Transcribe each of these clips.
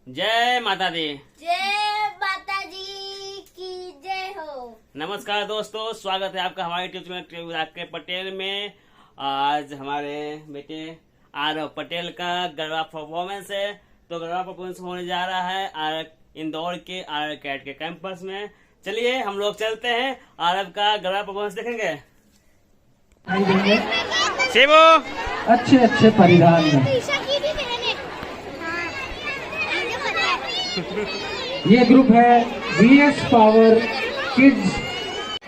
जय माता दी। जय माता जी की जय हो। नमस्कार दोस्तों, स्वागत है आपका हमारे यूट्यूब चैनल के पटेल में। आज हमारे बेटे आरव पटेल का गरबा परफॉर्मेंस है। तो गरबा परफॉर्मेंस होने जा रहा है इंदौर के आर कैट के कैंपस में। चलिए हम लोग चलते हैं, आरव का गरबा परफॉर्मेंस देखेंगे। शिवू अच्छे अच्छे परिधान में ये ग्रुप है VS power kids,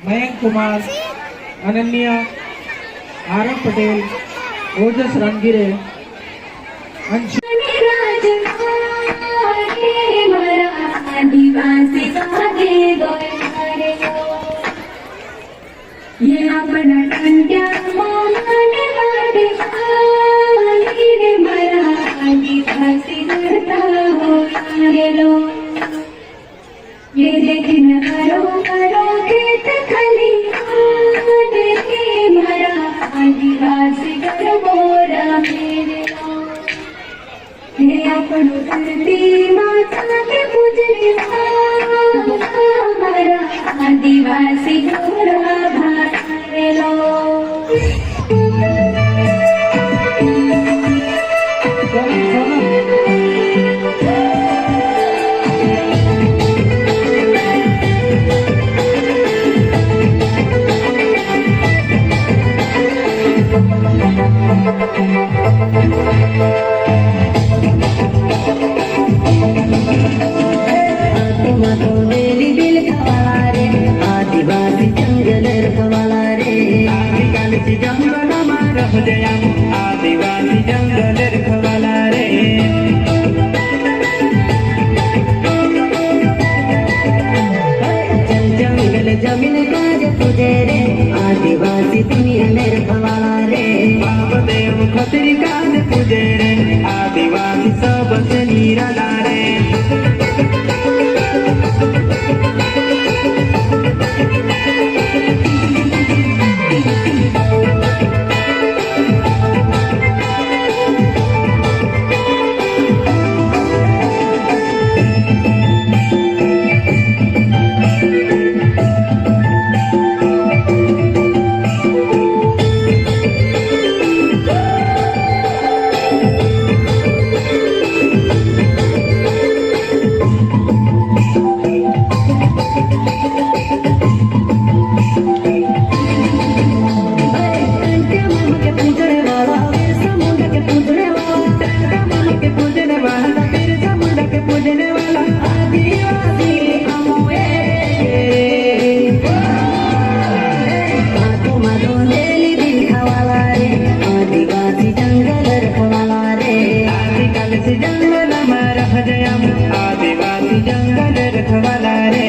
Mayank Kumar, Ananya, Aarav Patel, Ojas Rangire, Anshu. ये अपना टंट्या मोहने बाटे रे मरा आदिवासी करता हो रे लो। ये देखना करो खेत खली देखे मरा आदिवासी कर मोरा मेरे लो। ये अपनो धरती माता के पूजने मरा आदिवासी गोरा भारे लो। आदिवासी जंगल रखवाला रे, आदिवासी जंगल रखवाला रे। जंगल जमीन काज तुझे रे, आदिवासी दुनिया में रखवाला रे। बाप देव खतरी काज तुझे रे, आदिवासी सबसे निराला रे। आदिवासी जंगल रखवाला रे।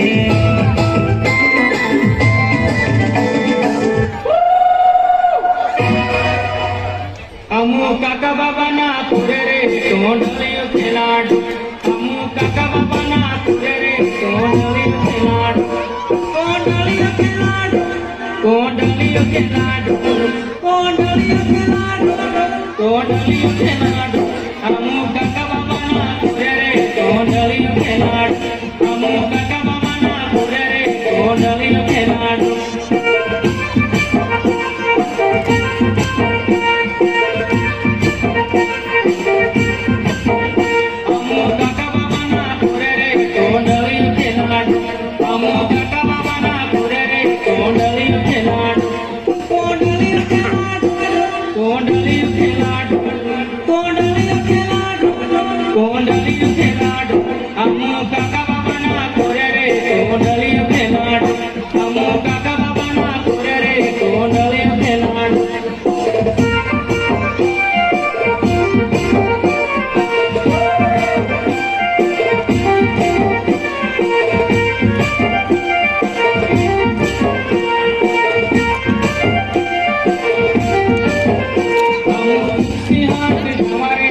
अमू काका बाबा ना तुरे रे तोंडलियो खिलाड़ू, अमू काका बाबा ना तुरे रे तोंडलियो खिलाड़ू, तोंडलियो खिलाड़ू, तोंडलियो खिलाड़ू, तोंडलियो खिलाड़ू, तोंडलियो खिलाड़ू। अमू काका बाबा ना तुरे रे तोंडलियो खिलाड़ू, अमू काका बाबा ना तुरे रे तोंडलियो खिलाड़ू। हमारे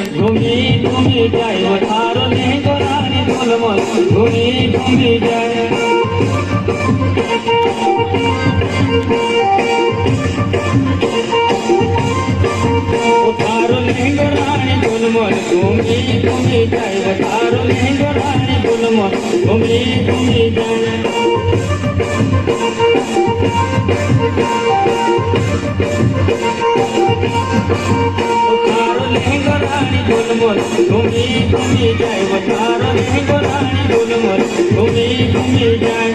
झूमी झूमी जाए वो थारो लहंगो रानी झुलमल झूमी झूमी जाए वो थारो लहंगो रानी झुलमल झूमी झूमी जाए वो थारो लहंगो रानी झुलमल झूमी झूमी जाए तारो लहंगो रानी झुलमल झूमी झूमी जाए वो तारो लहंगो रानी झुलमल झूमी झूमी जाए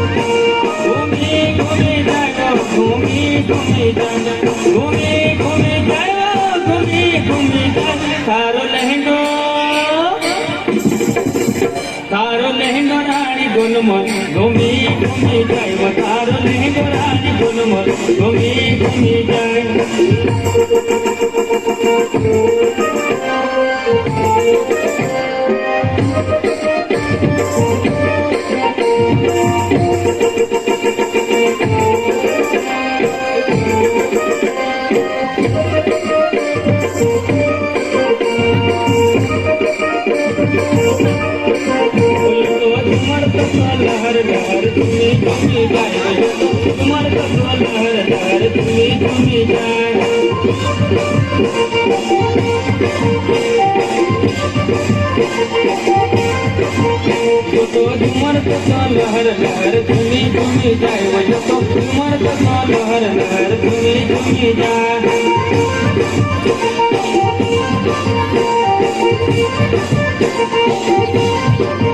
घूमी घूमी जाए घूमी घूमी जाए घूमी घूमी जाए घूमी घूमी जाए तारो लहंगो रानी झुलमल घूमी घूमी जाए वो तारो लहंगो रानी झुलमल घूमी घूमी जाए लहर लहर तुम्हें झूमी जाए तुम्हारे लहर लहर तुम्हें झूमी जाए तो झूमर तो लहर लहर तुम्हें झूमी जाए वो तो झूमर तो लहर लहर तुम्हें झूमी जाए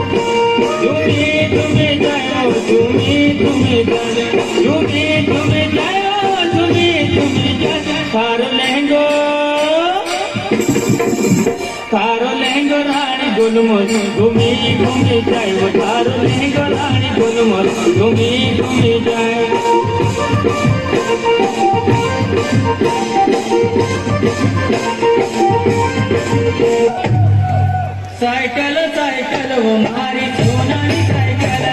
झूमी झूमी जाओ झूमी झूमी जाए झूमी झूमी जाओ झूमी झूमी जाए थारो लहंगो रानी झुलमल झूमी झूमी जाए वो थारो लहंगो रानी झुलमल झूमी झूमी जाए साइकिल साइकिल वो मारी सोनाली साइकिल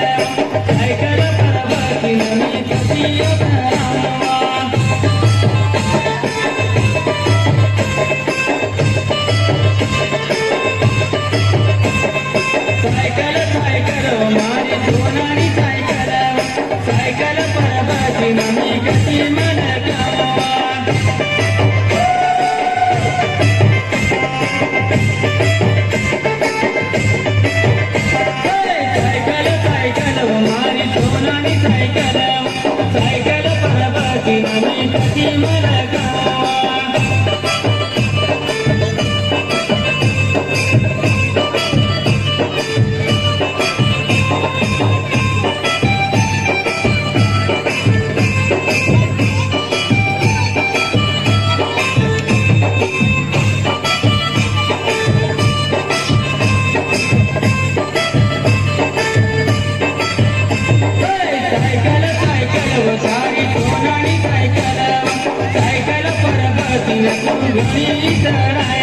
साइकिल पर बसी नमी कसियो रामवा साइकिल साइकिल वो मारी सोनाली साइकिल साइकिल पर बसी नमी कसियो रामवा साइकिल पर बसी नमी कसियो रामवा साइकिल पर बसी नमी